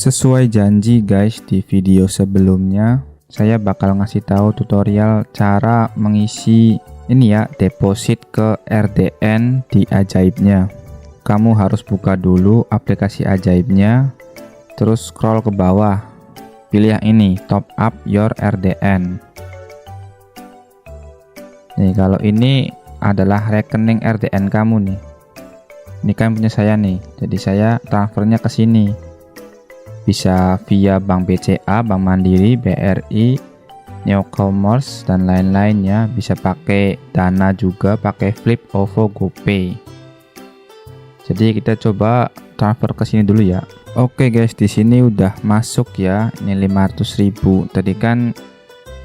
Sesuai janji guys, di video sebelumnya saya bakal ngasih tahu tutorial cara mengisi ini ya, deposit ke RDN di Ajaibnya. Kamu harus buka dulu aplikasi Ajaibnya, terus scroll ke bawah, pilih yang ini, top up your RDN. Nih, kalau ini adalah rekening RDN kamu nih. Ini kan punya saya nih, jadi saya transfernya ke sini. Bisa via Bank BCA, Bank Mandiri, BRI, Neocommerce, dan lain-lainnya. Bisa pakai Dana juga, pakai Flip, OVO, GoPay. Jadi kita coba transfer ke sini dulu ya. Oke guys, di sini udah masuk ya. Ini 500.000. Tadi kan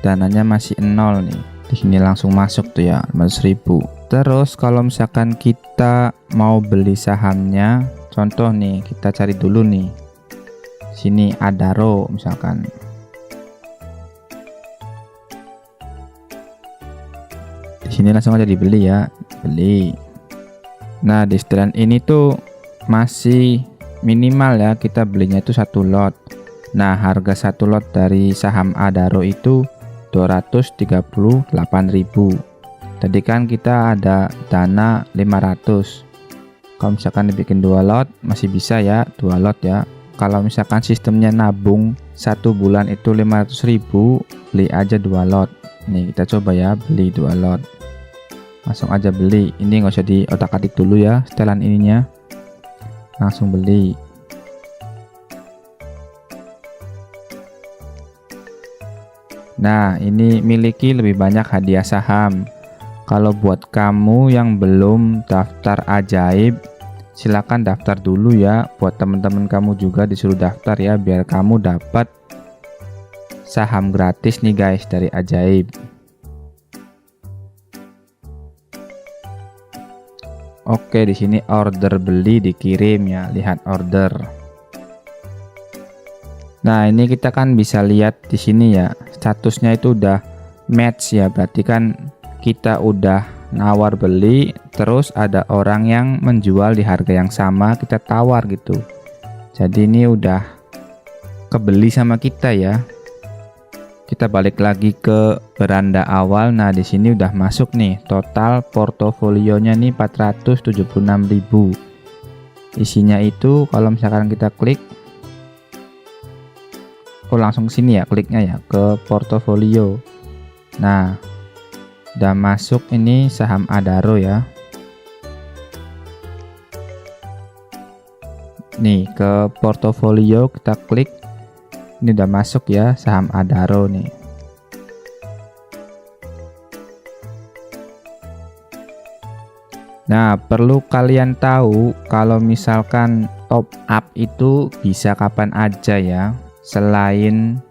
dananya masih 0 nih. Di sini langsung masuk tuh ya, 500.000. Terus kalau misalkan kita mau beli sahamnya, contoh nih, kita cari dulu nih. Sini Adaro misalkan. Di sini langsung aja dibeli ya, beli. Nah, di setelan ini tuh masih minimal ya, kita belinya itu 1 lot. Nah, harga 1 lot dari saham Adaro itu 238.000. Tadi kan kita ada dana 500. Kalau misalkan dibikin 2 lot masih bisa ya, 2 lot ya. Kalau misalkan sistemnya nabung 1 bulan itu 500.000, beli aja 2 lot. Nih kita coba ya, beli 2 lot. Langsung aja beli. Ini nggak usah di otak-atik dulu ya, setelan ininya. Langsung beli. Nah, ini miliki lebih banyak hadiah saham. Kalau buat kamu yang belum daftar Ajaib, silakan daftar dulu ya. Buat teman-teman kamu juga disuruh daftar ya, biar kamu dapat saham gratis nih guys dari Ajaib. Oke, di sini order beli dikirim ya, lihat order. Nah, ini kita kan bisa lihat di sini ya, statusnya itu udah match ya, berarti kan kita udah nawar beli, terus ada orang yang menjual di harga yang sama, kita tawar gitu. Jadi ini udah kebeli sama kita ya. Kita balik lagi ke beranda awal. Nah, di sini udah masuk nih, total portofolionya nih 476.000. Isinya itu kalau misalkan kita klik, langsung ke sini ya, kliknya ya ke portofolio. Nah, udah masuk ini saham Adaro ya. Nih ke portofolio kita klik, ini udah masuk ya saham Adaro nih. Nah, perlu kalian tahu kalau misalkan top up itu bisa kapan aja ya, selain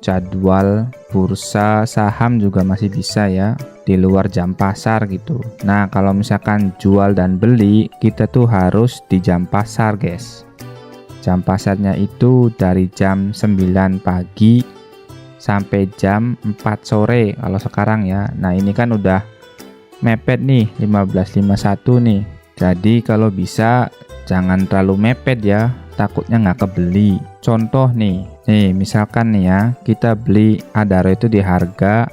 jadwal bursa saham juga masih bisa ya, di luar jam pasar gitu. Nah, kalau misalkan jual dan beli, kita tuh harus di jam pasar guys. Jam pasarnya itu dari jam 9 pagi sampai jam 4 sore kalau sekarang ya. Nah, ini kan udah mepet nih 15.51 nih. Jadi kalau bisa jangan terlalu mepet ya, takutnya nggak kebeli. Contoh nih misalkan nih ya, kita beli Adaro itu di harga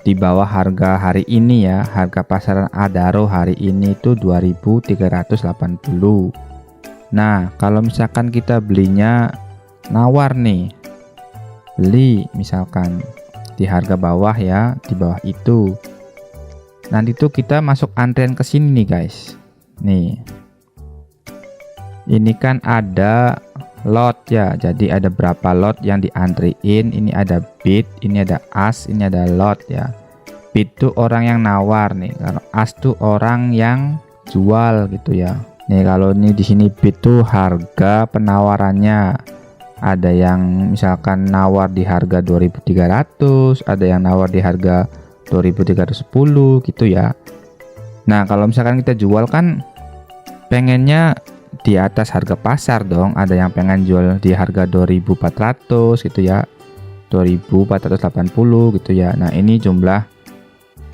di bawah harga hari ini ya. Harga pasaran Adaro hari ini itu 2.380. Nah, kalau misalkan kita belinya nawar nih, beli misalkan di harga bawah ya, di bawah itu. Nanti tuh kita masuk antrian ke sini nih guys. Nih. Ini kan ada lot ya, jadi ada berapa lot yang diantriin. Ini ada bid, ini ada ask, ini ada lot ya. Bid tuh orang yang nawar nih, kalau ask tuh orang yang jual gitu ya. Nih kalau ini di sini bid tuh harga penawarannya. Ada yang misalkan nawar di harga 2.300, ada yang nawar di harga 2.310 gitu ya. Nah, kalau misalkan kita jual kan pengennya di atas harga pasar dong. Ada yang pengen jual di harga 2.400 gitu ya, 2.480 gitu ya. Nah, ini jumlah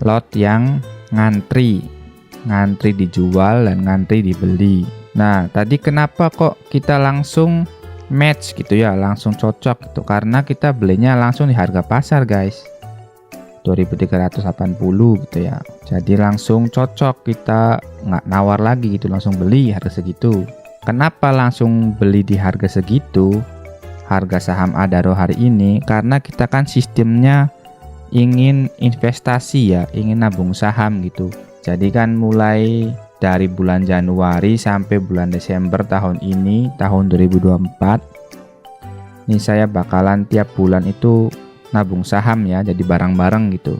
lot yang ngantri dijual dan ngantri dibeli. Nah, tadi kenapa kok kita langsung match gitu ya, langsung cocok gitu, karena kita belinya langsung di harga pasar guys, 2380 gitu ya. Jadi langsung cocok, kita nggak nawar lagi gitu, langsung beli harga segitu. Kenapa langsung beli di harga segitu, harga saham Adaro hari ini? Karena kita kan sistemnya ingin investasi ya, ingin nabung saham gitu. Jadi kan mulai dari bulan Januari sampai bulan Desember tahun ini, tahun 2024, ini saya bakalan tiap bulan itu nabung saham ya, jadi bareng-bareng gitu.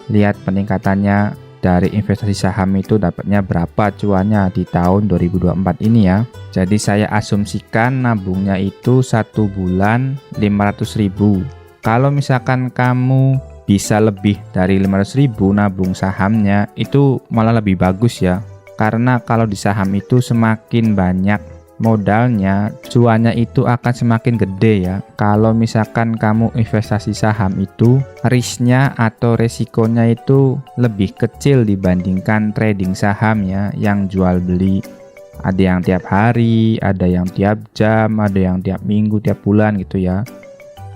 Lihat peningkatannya dari investasi saham itu dapatnya berapa cuannya di tahun 2024 ini ya. Jadi saya asumsikan nabungnya itu 1 bulan 500.000. Kalau misalkan kamu bisa lebih dari 500.000 nabung sahamnya, itu malah lebih bagus ya. Karena kalau di saham itu semakin banyak modalnya, cuannya itu akan semakin gede ya. Kalau misalkan kamu investasi saham itu, risknya atau resikonya itu lebih kecil dibandingkan trading saham ya, yang jual beli. Ada yang tiap hari, ada yang tiap jam, ada yang tiap minggu, tiap bulan gitu ya.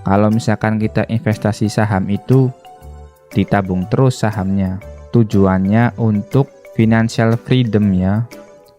Kalau misalkan kita investasi saham itu, ditabung terus sahamnya. Tujuannya untuk financial freedom ya,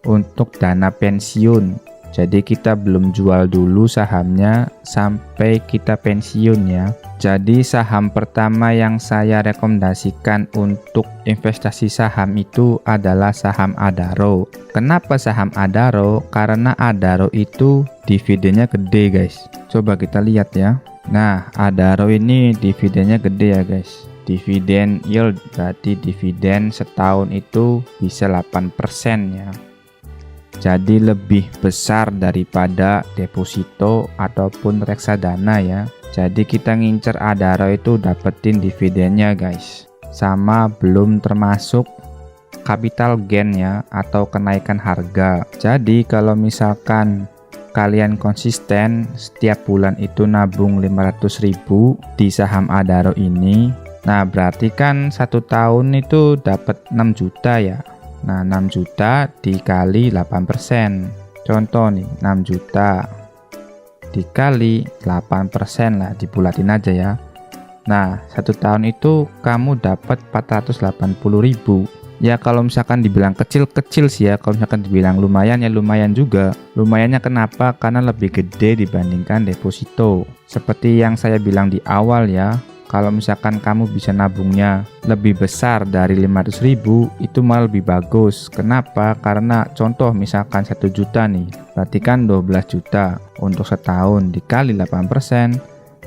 untuk dana pensiun. Jadi kita belum jual dulu sahamnya sampai kita pensiun ya. Jadi saham pertama yang saya rekomendasikan untuk investasi saham itu adalah saham Adaro. Kenapa saham Adaro? Karena Adaro itu dividennya gede guys. Coba kita lihat ya. Nah, Adaro ini dividennya gede ya guys. Dividen yield, berarti dividen setahun itu bisa 8% ya. Jadi lebih besar daripada deposito ataupun reksadana ya. Jadi kita ngincer Adaro itu dapetin dividennya guys. Sama belum termasuk capital gain ya, atau kenaikan harga. Jadi kalau misalkan kalian konsisten setiap bulan itu nabung 500.000 di saham Adaro ini, nah berarti kan 1 tahun itu dapat 6 juta ya. Nah 6 juta dikali 8%. Contoh nih, 6 juta dikali 8% lah, dibulatin aja ya. Nah 1 tahun itu kamu dapat 480.000. Ya kalau misalkan dibilang kecil-kecil sih ya, kalau misalkan dibilang lumayan ya lumayan juga. Lumayannya kenapa? Karena lebih gede dibandingkan deposito. Seperti yang saya bilang di awal ya, kalau misalkan kamu bisa nabungnya lebih besar dari 500.000, itu malah lebih bagus. Kenapa? Karena contoh misalkan 1 juta nih, berarti kan 12 juta untuk setahun dikali 8%,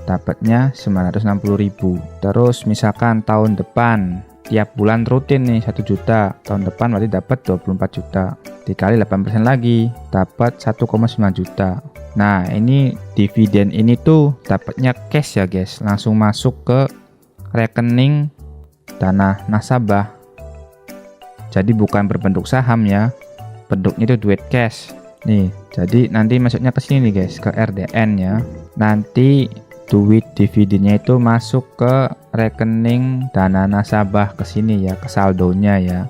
dapatnya 960.000. Terus misalkan tahun depan tiap bulan rutin nih 1 juta, tahun depan berarti dapat 24 juta dikali 8% lagi, dapat 1,9 juta. Nah ini dividen ini tuh dapatnya cash ya guys, langsung masuk ke rekening dana nasabah. Jadi bukan berbentuk saham ya, bentuknya itu duit cash nih. Jadi nanti masuknya ke sini nih guys, ke RDN ya. Nanti duit dividennya itu masuk ke rekening dana nasabah ke sini ya, ke saldonya ya.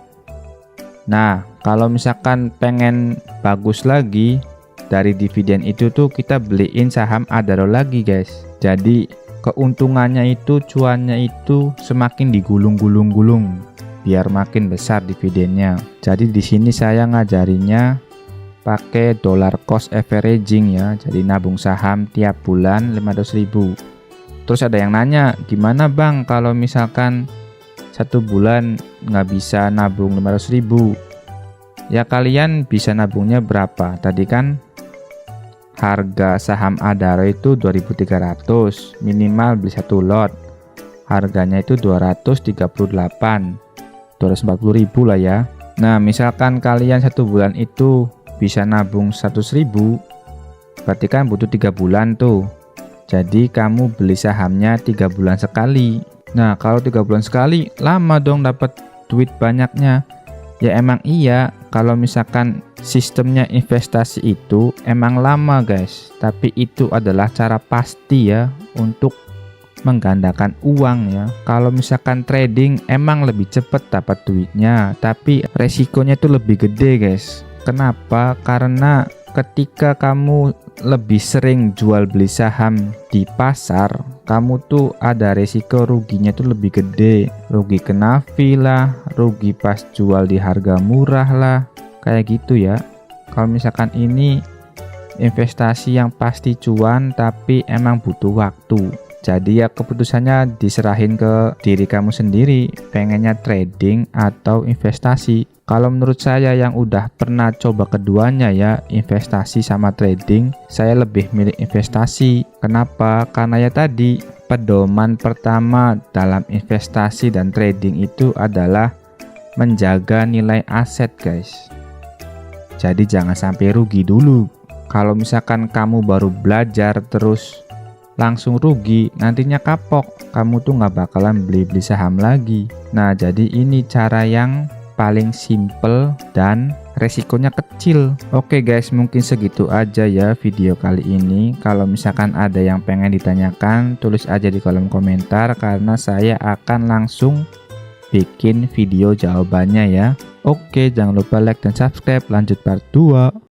Nah kalau misalkan pengen bagus lagi dari dividen itu tuh, kita beliin saham Adaro lagi guys. Jadi keuntungannya itu, cuannya itu semakin digulung-gulung-gulung biar makin besar dividennya. Jadi di sini saya ngajarinya pakai dollar cost averaging ya. Jadi nabung saham tiap bulan 500.000. Terus ada yang nanya, gimana bang kalau misalkan 1 bulan nggak bisa nabung 500.000? Ya kalian bisa nabungnya berapa? Tadi kan harga saham Adaro itu 2.300, minimal beli 1 lot. Harganya itu 238, 240.000 lah ya. Nah misalkan kalian 1 bulan itu bisa nabung 100.000, berarti kan butuh 3 bulan tuh. Jadi kamu beli sahamnya 3 bulan sekali. Nah kalau 3 bulan sekali, lama dong dapat duit banyaknya. Ya emang iya, kalau misalkan sistemnya investasi itu emang lama guys, tapi itu adalah cara pasti ya untuk menggandakan uang ya. Kalau misalkan trading emang lebih cepat dapat duitnya, tapi resikonya itu lebih gede guys. Kenapa? Karena ketika kamu lebih sering jual beli saham di pasar, kamu tuh ada resiko ruginya tuh lebih gede. Rugi kena fee lah, rugi pas jual di harga murah lah, kayak gitu ya. Kalau misalkan ini investasi yang pasti cuan tapi emang butuh waktu. Jadi ya keputusannya diserahin ke diri kamu sendiri, pengennya trading atau investasi. Kalau menurut saya yang udah pernah coba keduanya ya, investasi sama trading, saya lebih milih investasi. Kenapa? Karena ya tadi, pedoman pertama dalam investasi dan trading itu adalah menjaga nilai aset guys. Jadi jangan sampai rugi dulu. Kalau misalkan kamu baru belajar terus langsung rugi, nantinya kapok, kamu tuh nggak bakalan beli-beli saham lagi. Nah, jadi ini cara yang paling simple dan resikonya kecil. Oke guys, mungkin segitu aja ya video kali ini. Kalau misalkan ada yang pengen ditanyakan, tulis aja di kolom komentar karena saya akan langsung bikin video jawabannya ya. Oke, jangan lupa like dan subscribe. Lanjut part 2.